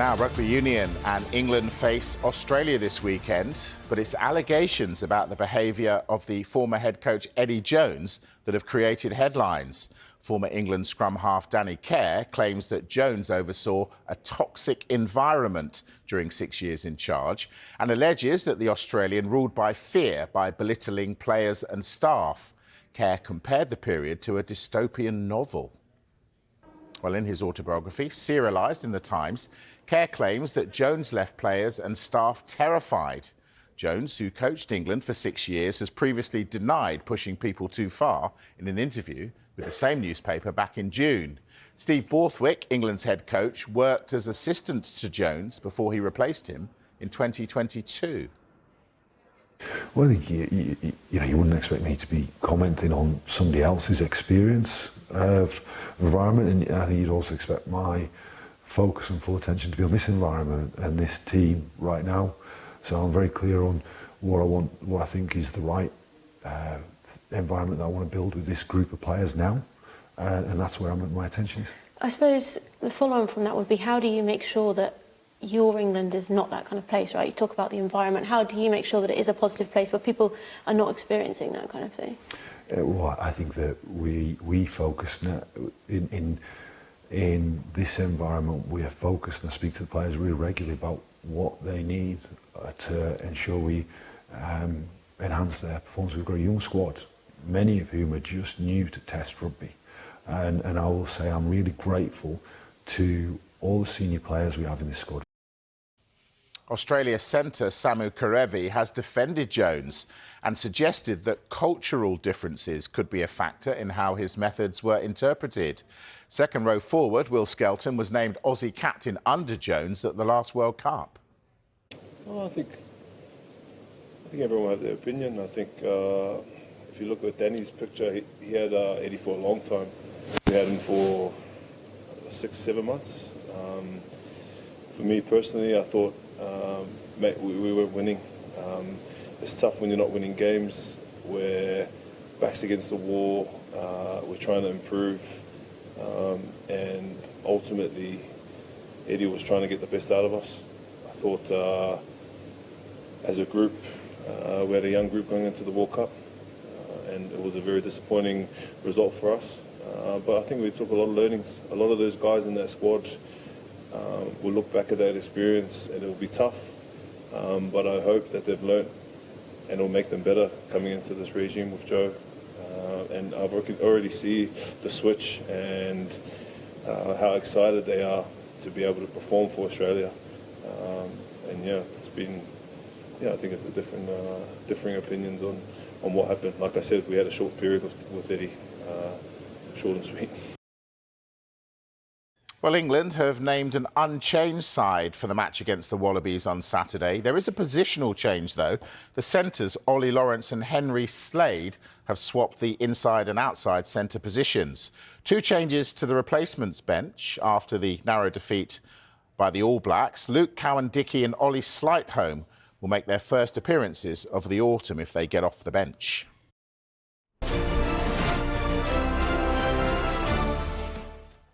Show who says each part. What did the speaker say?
Speaker 1: Now, Rugby Union and England face Australia this weekend, but it's allegations about the behaviour of the former head coach Eddie Jones that have created headlines. Former England scrum half Danny Care claims that Jones oversaw a toxic environment during 6 years in charge and alleges that the Australian ruled by fear by belittling players and staff. Care compared the period to a dystopian novel. Well, in his autobiography, serialised in The Times, Care claims that Jones left players and staff terrified. Jones, who coached England for 6 years, has previously denied pushing people too far in an interview with the same newspaper back in June. Steve Borthwick, England's head coach, worked as assistant to Jones before he replaced him in 2022.
Speaker 2: Well, I think you wouldn't expect me to be commenting on somebody else's experience of environment, and I think you'd also expect my focus and full attention to be on this environment and this team right now. So I'm very clear on what I think is the right environment that I want to build with this group of players now, and that's where my attention is.
Speaker 3: I suppose the follow-on from that would be, how do you make sure that your England is not that kind of place, right? You talk about the environment. How do you make sure that it is a positive place where people are not experiencing that kind of thing?
Speaker 2: Well, I think that we focus now in this environment. We are focused, and I speak to the players really regularly about what they need to ensure we enhance their performance. We've got a young squad, many of whom are just new to Test rugby, and I will say I'm really grateful to all the senior players we have in this squad.
Speaker 1: Australia centre Samu Kerevi has defended Jones and suggested that cultural differences could be a factor in how his methods were interpreted. Second row forward Will Skelton was named Aussie captain under Jones at the last World Cup.
Speaker 4: Well, I think everyone will have their opinion. I think if you look at Danny's picture, he had Eddie for a long time. We had him for 6-7 months. For me personally, I thought we weren't winning. It's tough when you're not winning games. We're backs against the wall. We're trying to improve, and ultimately, Eddie was trying to get the best out of us. I thought, as a group, we had a young group going into the World Cup, and it was a very disappointing result for us. But I think we took a lot of learnings. A lot of those guys in that squad will look back at that experience, and it will be tough. But I hope that they've learnt, and it'll make them better coming into this regime with Joe. And I already see the switch and how excited they are to be able to perform for Australia. And yeah, it's been, I think it's a differing opinions on what happened. Like I said, we had a short period with Eddie, short and sweet.
Speaker 1: Well, England have named an unchanged side for the match against the Wallabies on Saturday. There is a positional change, though. The centres, Ollie Lawrence and Henry Slade, have swapped the inside and outside centre positions. Two changes to the replacements bench after the narrow defeat by the All Blacks. Luke Cowan-Dickie and Ollie Slightholme will make their first appearances of the autumn if they get off the bench.